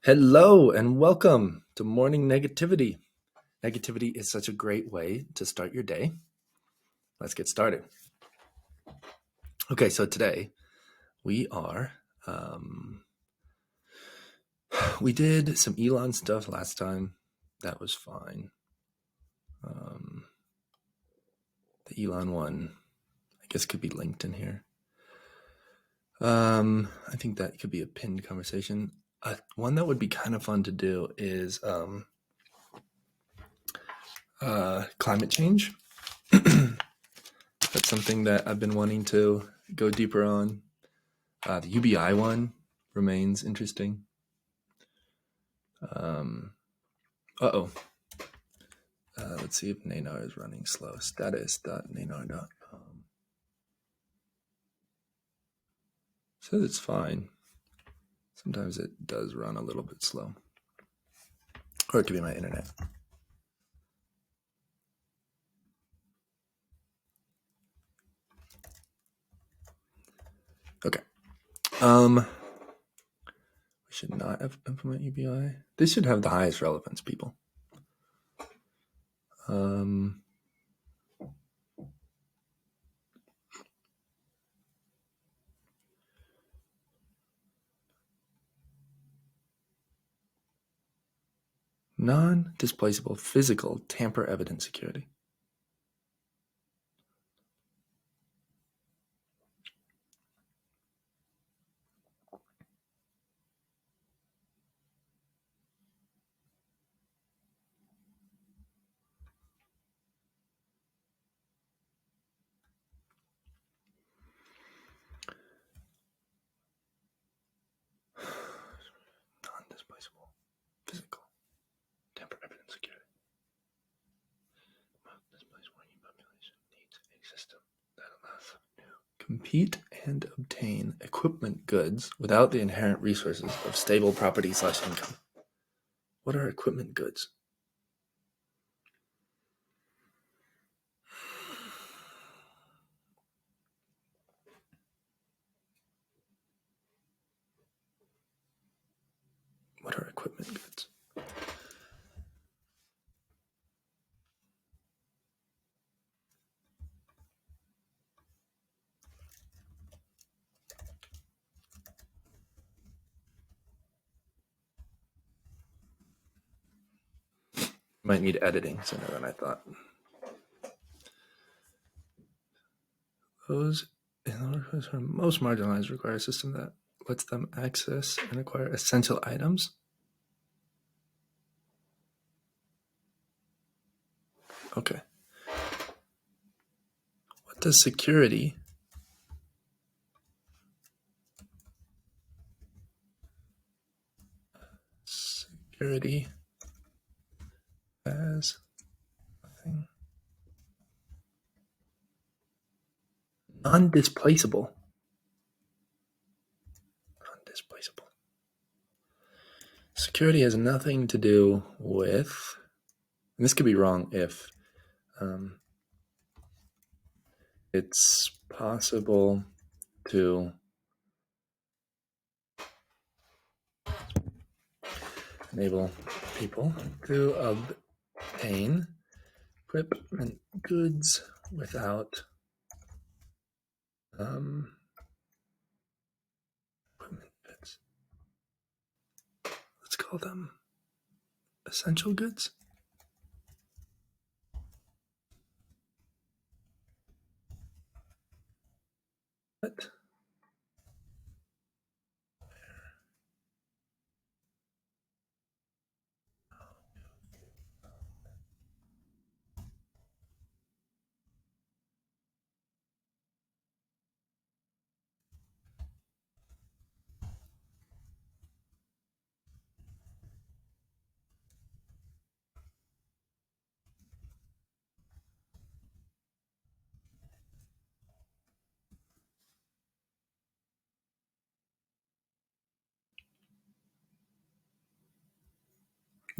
Hello and welcome to Morning Negativity. Negativity is such a great way to start your day. Let's get started. Okay, so today we we did some Elon stuff last time. That was fine. The Elon one, I guess, could be linked in here. I think that could be a pinned conversation. One that would be kind of fun to do is climate change. That's something that I've been wanting to go deeper on. The UBI one remains interesting. Let's see if Nanar is running slow. Status.nanar.com. Says it's fine. Sometimes it does run a little bit slow. Or it could be my internet. Okay. We should not implement UBI. This should have the highest relevance, people. Non-displaceable physical tamper evidence security. Non-displaceable physical tamper evidence security. Displaced working population needs a system that allows them to compete and obtain equipment goods without the inherent resources of stable property/income. What are equipment goods? What are equipment goods? Might need editing sooner than I thought. Those who are most marginalized require a system that lets them access and acquire essential items. Okay. What does security as nothing? Non-displaceable. Security has nothing to do with, and this could be wrong if it's possible to enable people to obtain equipment goods without equipment goods. Let's call them essential goods. What?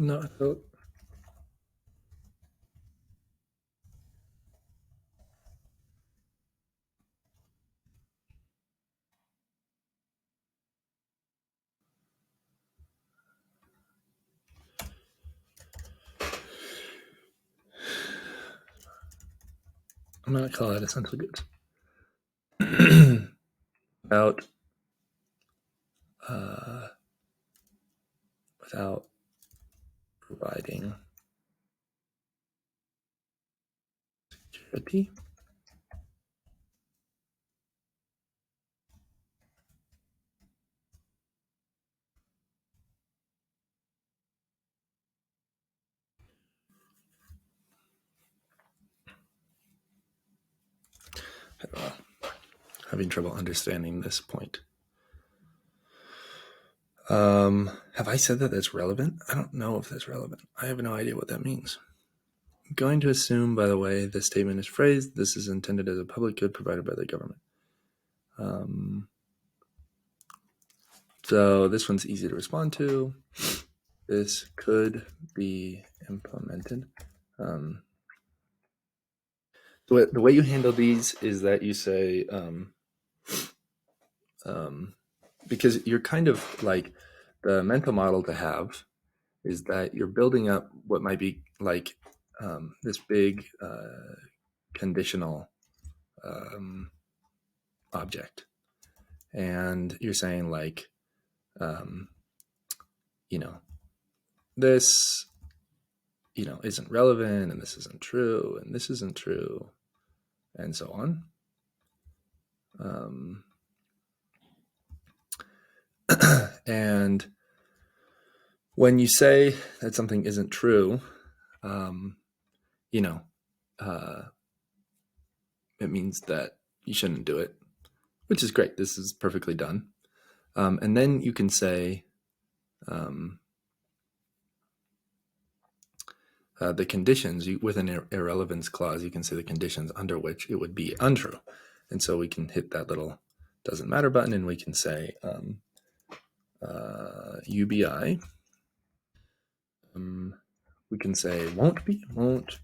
No, I thought. I'm going to call it essential goods. without uh, without providing security. Having trouble understanding this point. Have I said that that's relevant? I don't know if that's relevant. I have no idea what that means. I'm going to assume, by the way, this statement is phrased, this is intended as a public good provided by the government. So this one's easy to respond to. This could be implemented. The way you handle these is that you say, because you're kind of like, the mental model to have is that you're building up what might be like this big conditional object. And you're saying like, this, isn't relevant, and this isn't true, and this isn't true, and so on. And when you say that something isn't true, it means that you shouldn't do it, which is great. This is perfectly done. And then you can say the conditions, with an irrelevance clause, you can say the conditions under which it would be untrue. And so we can hit that little doesn't matter button, and we can say UBI. We can say won't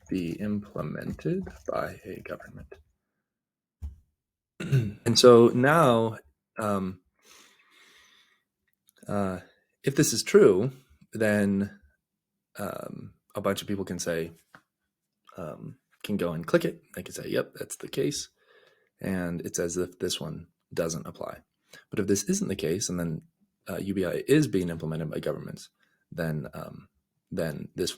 be implemented by a government. And so now, if this is true, then a bunch of people can say, can go and click it. They can say, yep, that's the case. And it's as if this one doesn't apply. But if this isn't the case, and then UBI is being implemented by governments, then this,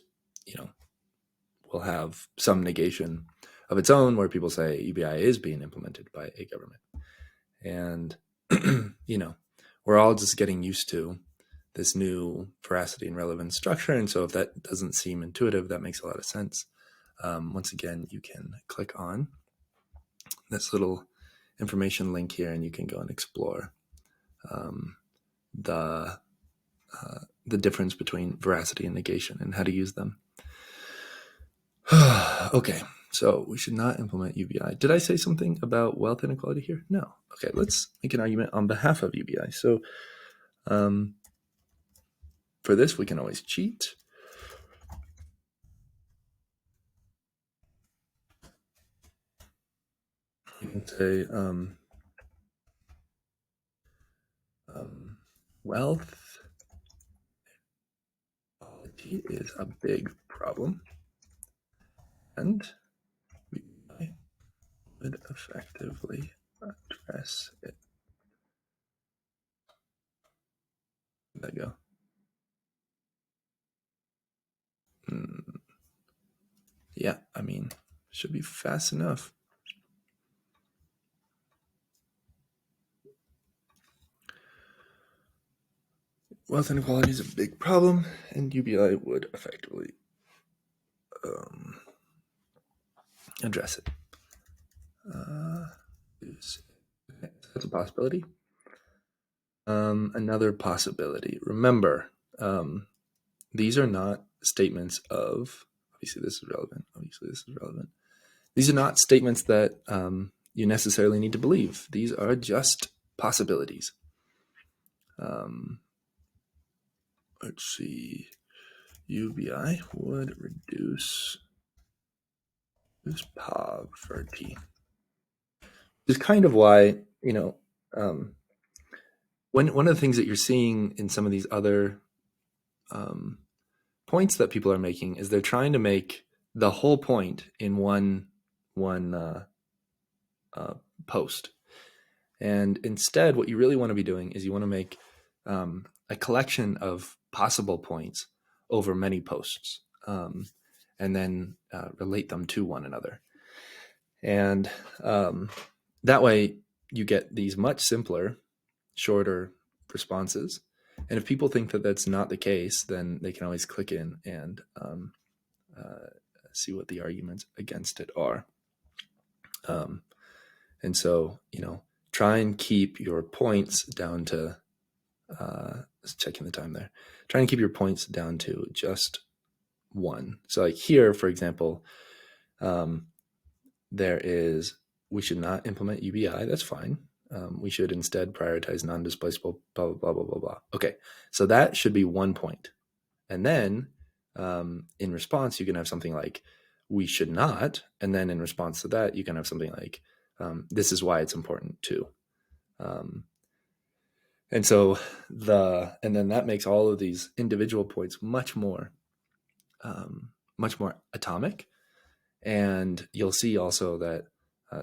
will have some negation of its own, where people say UBI is being implemented by a government. And, we're all just getting used to this new veracity and relevance structure. And so if that doesn't seem intuitive, that makes a lot of sense. Once again, you can click on this little information link here, and you can go and explore the difference between veracity and negation and how to use them. Okay, so we should not implement UBI. Did I say something about wealth inequality here? No. Okay, let's make an argument on behalf of UBI. So for this, we can always cheat. You can say wealth inequality is a big problem, and we would effectively address it. There you go. Yeah, I mean, should be fast enough. Wealth inequality is a big problem, and UBI would effectively address it. That's a possibility. Another possibility. Remember, these are not statements of, obviously this is relevant, obviously this is relevant. These are not statements that you necessarily need to believe. These are just possibilities. Let's see. UBI would reduce poverty. This is kind of why, one of the things that you're seeing in some of these other points that people are making is they're trying to make the whole point in one post. And instead, what you really want to be doing is you want to make a collection of possible points over many posts, and then relate them to one another. And that way you get these much simpler, shorter responses. And if people think that that's not the case, then they can always click in and see what the arguments against it are. And so, try and keep your points down to, checking the time there, try and keep your points down to just one. So like here, for example, there is, we should not implement UBI. That's fine. We should instead prioritize non-displaceable, blah, blah, blah, blah, blah, blah. Okay. So that should be 1 point. And then in response, you can have something like, we should not. And then in response to that, you can have something like, this is why it's important too. And so and then that makes all of these individual points much more atomic. And you'll see also that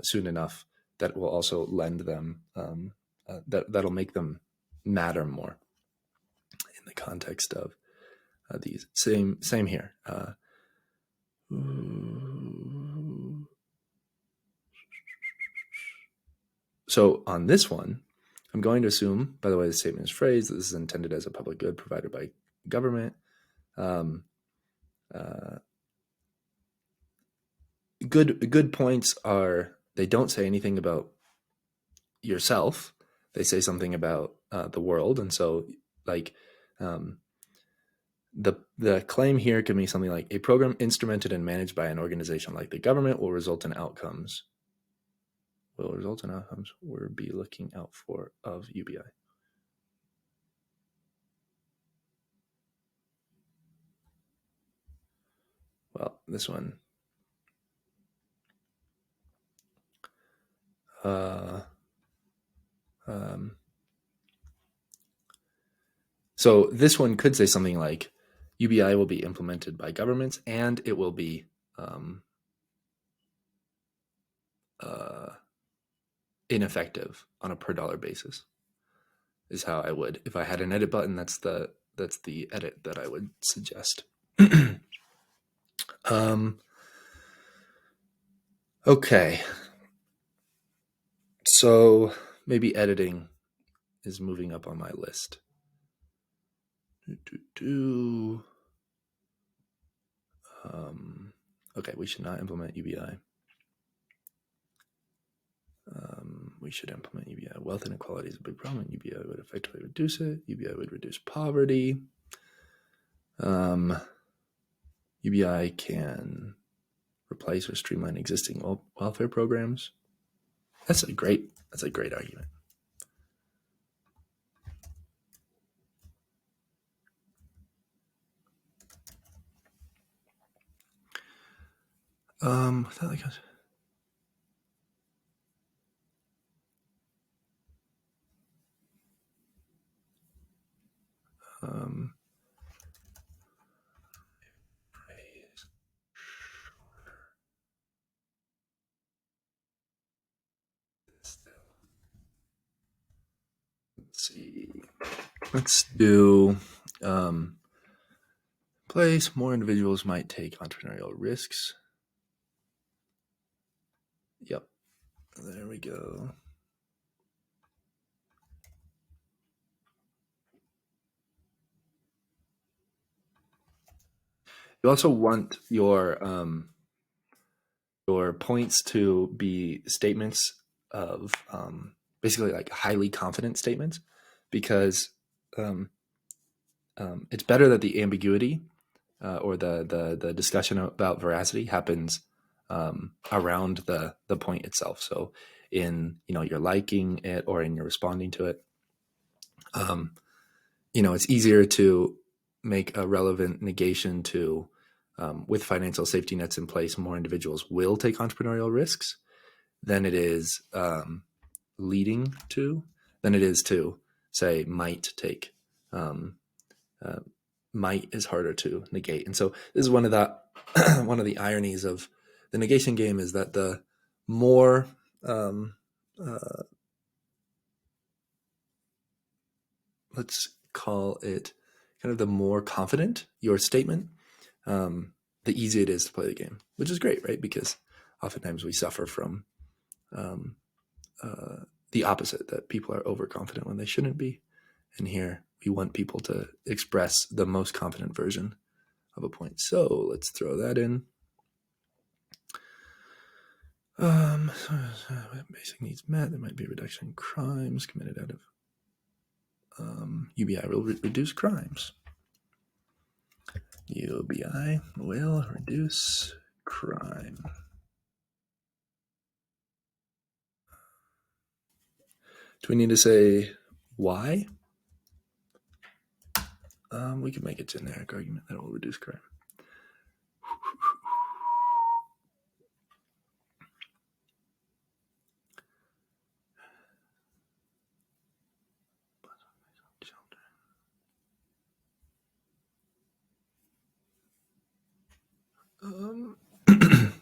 soon enough, that will also lend them, that'll make them matter more in the context of these. Same here. So on this one, I'm going to assume, by the way the statement is phrased, that this is intended as a public good provided by government. Good points are, they don't say anything about yourself. They say something about the world. And so like the claim here can be something like, a program instrumented and managed by an organization like the government will result in outcomes we'll be looking out for of UBI. Well, this one. So this one could say something like, UBI will be implemented by governments and it will be ineffective on a per dollar basis, is how I would. If I had an edit button, that's the edit that I would suggest. Okay. So maybe editing is moving up on my list. Okay, we should not implement UBI. We should implement UBI. Wealth inequality is a big problem. UBI would effectively reduce it. UBI would reduce poverty. UBI can replace or streamline existing welfare programs. That's a great argument. Let's see. Let's do place more individuals might take entrepreneurial risks. Yep. There we go. You also want your points to be statements of basically like highly confident statements, because it's better that the ambiguity or the discussion about veracity happens around the point itself. So in you're liking it or in you're responding to it, it's easier to make a relevant negation to with financial safety nets in place, more individuals will take entrepreneurial risks than it is leading to, than it is to say might take. Might is harder to negate. And so this is one of the ironies of the negation game, is that the more um, uh, let's call it kind of the more confident your statement, the easier it is to play the game, which is great, right? Because oftentimes we suffer from um, the opposite, that people are overconfident when they shouldn't be. And here we want people to express the most confident version of a point. So let's throw that in. Basic needs met. There might be a reduction in crimes committed out of UBI will reduce crimes. UBI will reduce crime. Do we need to say why? We can make a generic argument that it will reduce crime.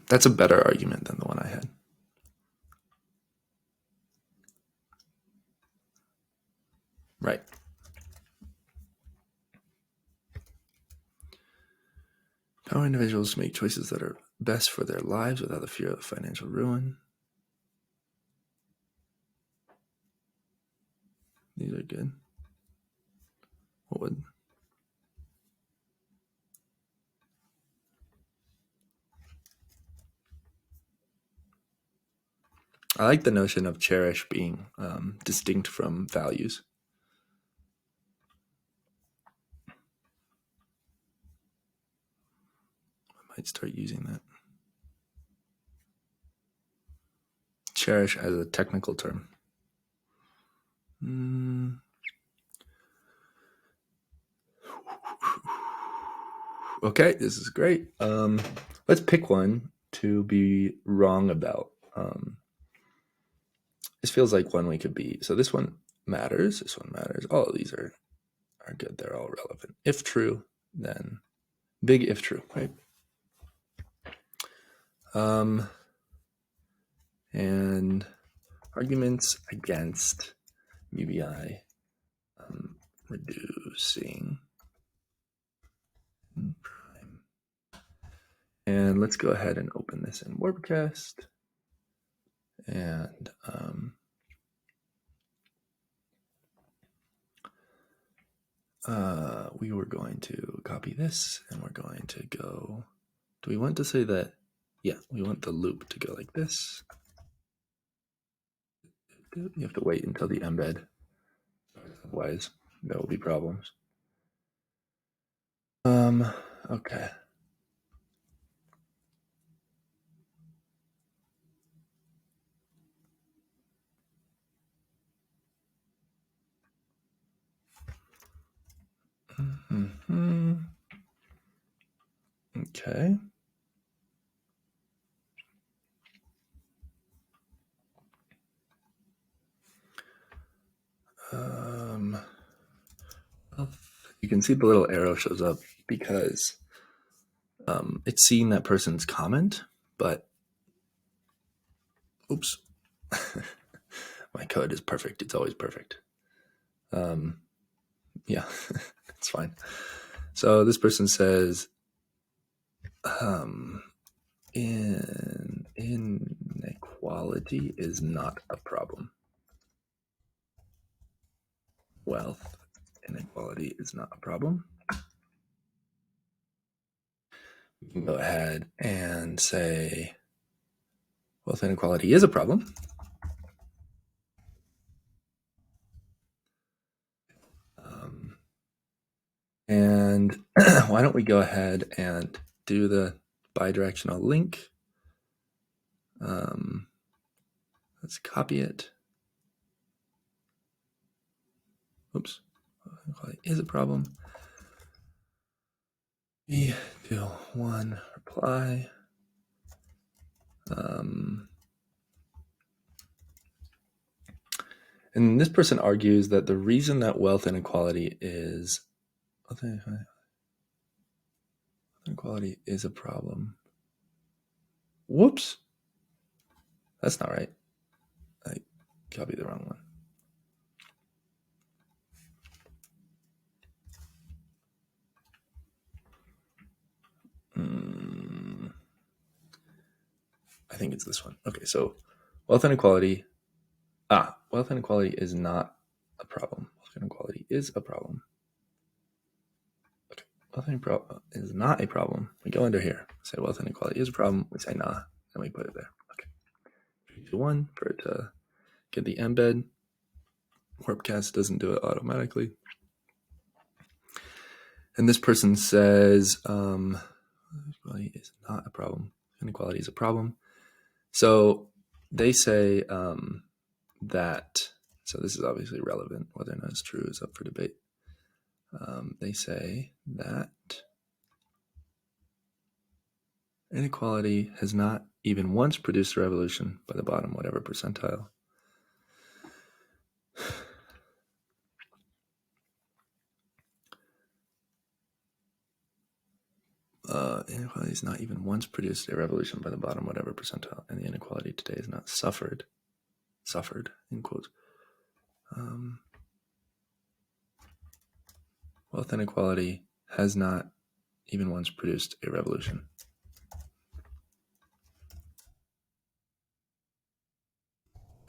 That's a better argument than the one I had. Right. Empower individuals to make choices that are best for their lives without the fear of financial ruin. These are good. What would... I like the notion of cherish being distinct from values. I might start using that. Cherish as a technical term. Okay, this is great. Let's pick one to be wrong about. This feels like one we could be. So this one matters. This one matters. All of these are good. They're all relevant. If true, then big if true, right? And arguments against UBI reducing crime. And let's go ahead and open this in WordCast. And we were going to copy this, and we're going to go. Do we want to say that? Yeah, we want the loop to go like this. You have to wait until the embed, otherwise there will be problems. Okay. Mm-hmm. Okay. Well, you can see the little arrow shows up because it's seeing that person's comment, but oops. My code is perfect. It's always perfect. Yeah, it's fine. So this person says, inequality is not a problem. Wealth inequality is not a problem. We can go ahead and say wealth inequality is a problem. And why don't we go ahead and do the bidirectional link. Let's copy it. Oops, is a problem. 3, 2, 1, reply. And this person argues that the reason that wealth inequality is a problem. Whoops. That's not right. Copy the wrong one. I think it's this one. Okay, so wealth inequality. Wealth inequality is not a problem. Wealth inequality is a problem. Okay, wealth inequality is not a problem. We go under here, say wealth inequality is a problem. We say nah, and we put it there. Okay, 3, 2, 1 for it to get the embed. Warpcast doesn't do it automatically. And this person says inequality is not a problem. Inequality is a problem. So they say that, so this is obviously relevant. Whether or not it's true is up for debate. They say that inequality has not even once produced a revolution by the bottom whatever percentile. Inequality has not even once produced a revolution by the bottom whatever percentile, and the inequality today is not suffered in quotes. Wealth inequality has not even once produced a revolution.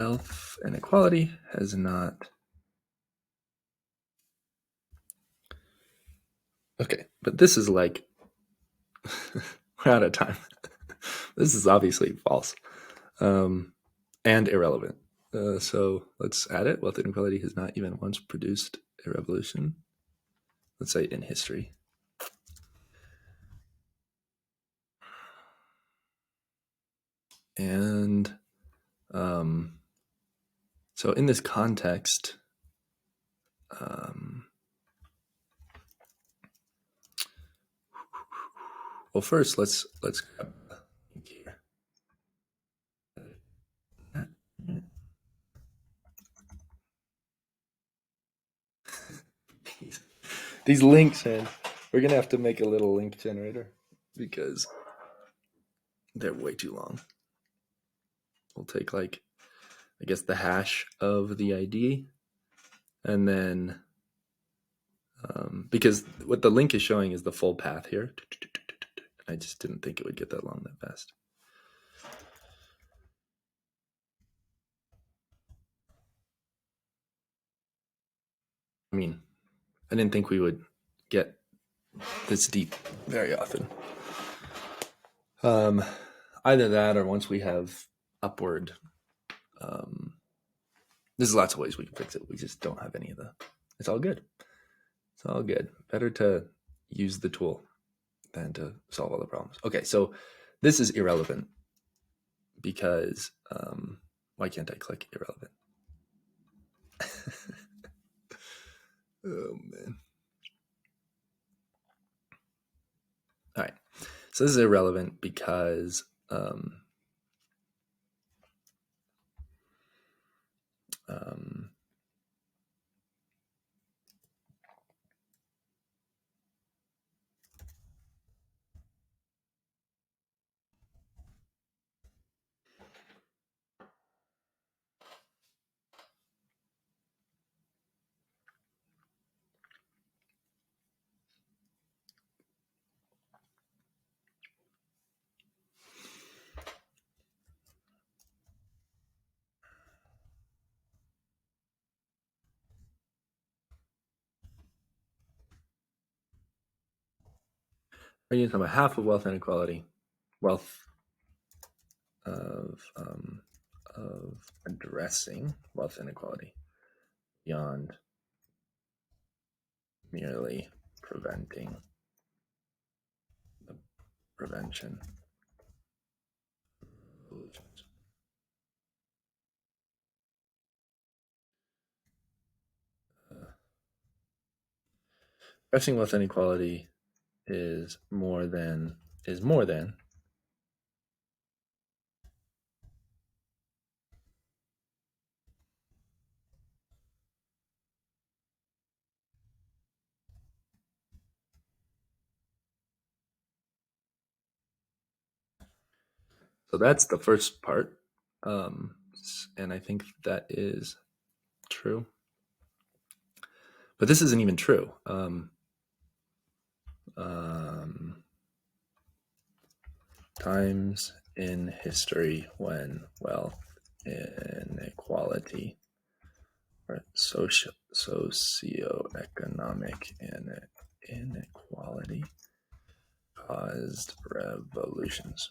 Wealth inequality has not. Okay, but this is like, we're out of time. This is obviously false and irrelevant. So let's add it. Wealth inequality has not even once produced a revolution. Let's say in history. And so in this context, well, first let's grab the link here. These links, man. We're gonna have to make a little link generator because they're way too long. We'll take like, I guess, the hash of the ID, and then because what the link is showing is the full path here. I just didn't think it would get that long that fast. I mean, I didn't think we would get this deep very often. Either that, or once we have upward. There's lots of ways we can fix it. We just don't have any of the. It's all good. It's all good. Better to use the tool than to solve all the problems. Okay, so this is irrelevant because why can't I click irrelevant? Oh man. All right, so this is irrelevant because we're going to talk about half of wealth inequality, wealth of addressing wealth inequality beyond merely preventing the prevention. Addressing wealth inequality is more than. So that's the first part. And I think that is true. But this isn't even true. Times in history when wealth inequality or socioeconomic inequality caused revolutions.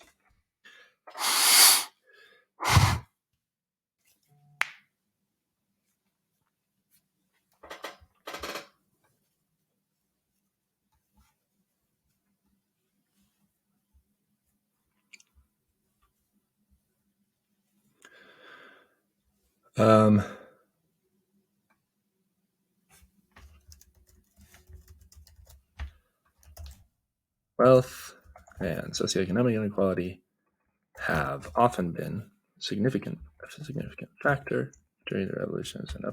Wealth and socioeconomic inequality have often been a significant factor during the revolutions and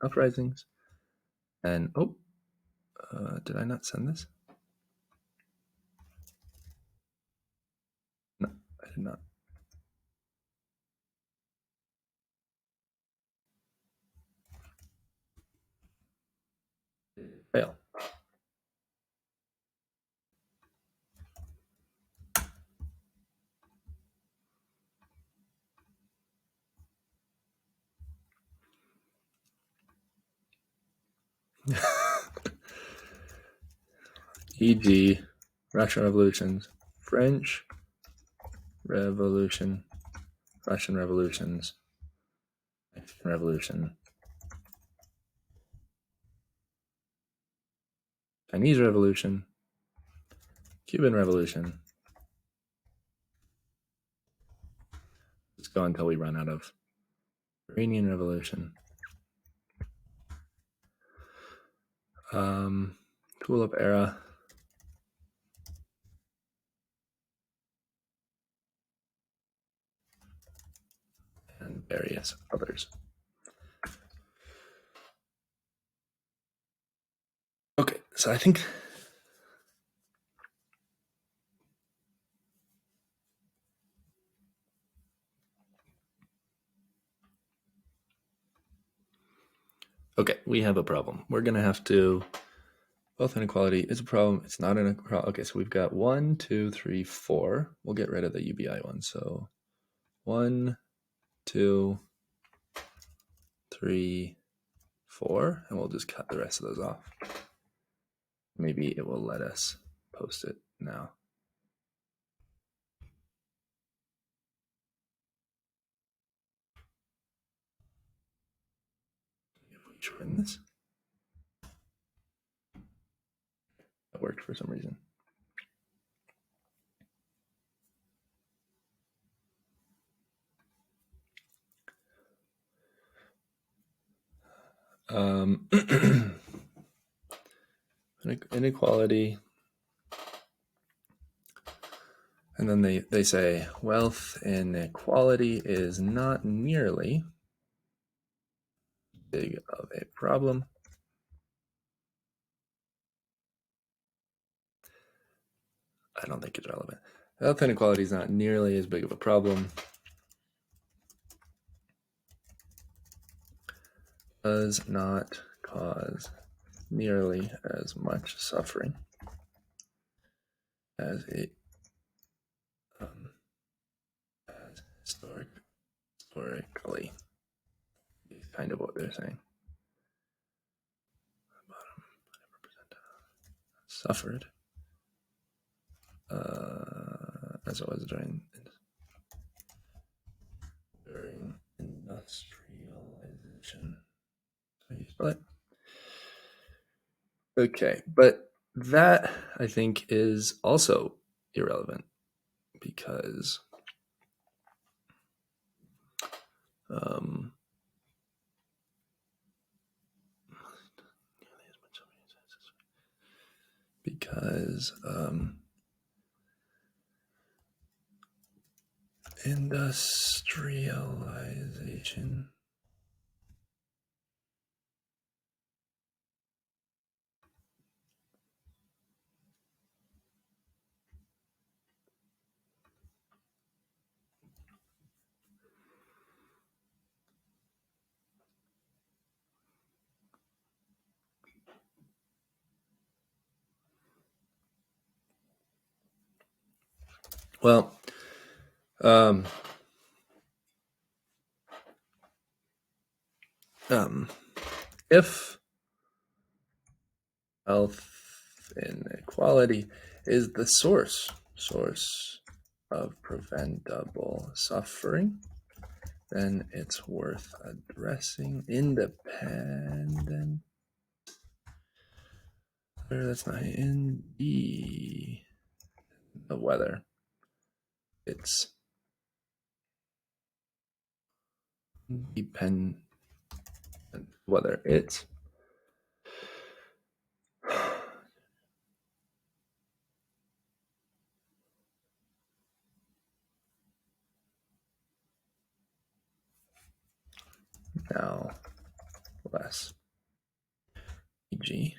uprisings. And did I not send this? No, I did not. Fail. E.g., Russian revolutions, French Revolution, Russian revolutions, Mexican Revolution, Chinese Revolution, Cuban Revolution. Let's go until we run out of Iranian Revolution. Tulip era. And various others. Okay, so I think we have a problem. We're going to have to, wealth inequality is a problem. It's not a problem. Okay, so we've got 1, 2, 3, 4. We'll get rid of the UBI one. So 1, 2, 3, 4, and we'll just cut the rest of those off. Maybe it will let us post it now. If we shorten this, that worked for some reason. Inequality. And then they say wealth inequality is not nearly big of a problem I don't think it's relevant. Wealth inequality is not nearly as big of a problem does not cause nearly as much suffering as it as historically is kind of what they're saying. Suffered as it was during industrialization. How do you spell it? Okay, but that I think is also irrelevant because industrialization Well, if health inequality is the source of preventable suffering, then it's worth addressing. Independent. That's not in the whether it's dependent, whether it's now less, e.g.,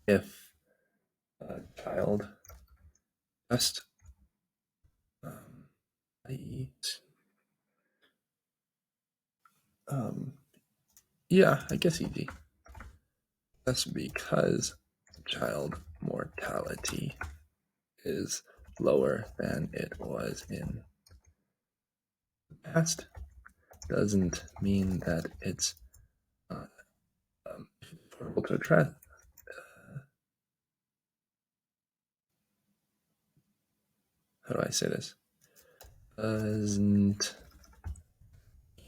if a child just i.e. Yeah, I guess e.g. That's because child mortality is lower than it was in the past doesn't mean that it's affordable to address. How do I say this? Doesn't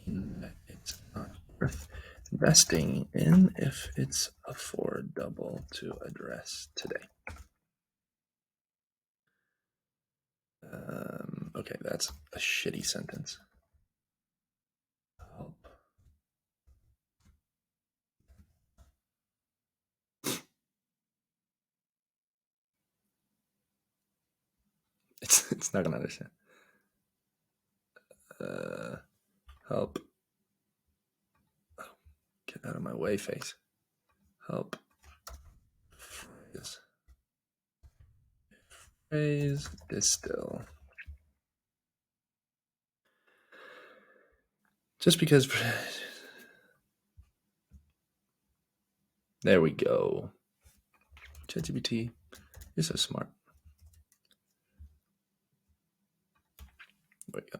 mean that it's not worth investing in if it's affordable to address today. Okay, that's a shitty sentence. Help. It's not gonna understand. Help. Oh, get out of my way, face. Help. Phrase distill. Just because. There we go. ChatGPT, you're so smart. There we go.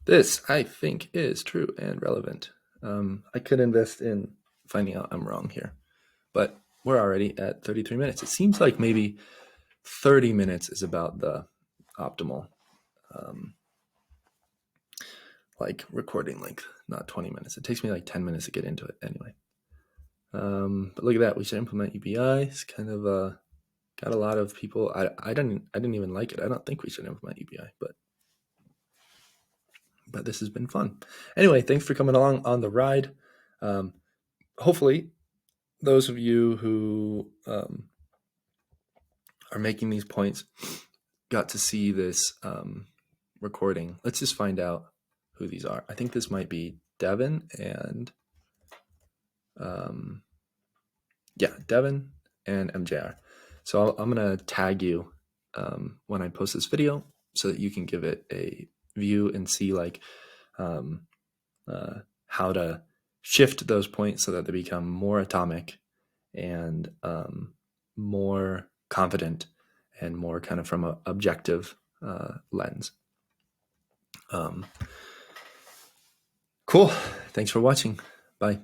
This, I think, is true and relevant. I could invest in finding out I'm wrong here, but we're already at 33 minutes. It seems like maybe 30 minutes is about the optimal like recording length, not 20 minutes. It takes me like 10 minutes to get into it anyway. But look at that. We should implement UBI. It's kind of got a lot of people. I didn't even like it. I don't think we should implement UBI, but this has been fun. Anyway, thanks for coming along on the ride. Hopefully, those of you who are making these points got to see this recording. Let's just find out who these are. I think this might be Devin and Devin and MJR. So I'm gonna tag you when I post this video so that you can give it a view and see like how to shift those points so that they become more atomic and more confident and more kind of from an objective lens. Cool. Thanks for watching. Bye.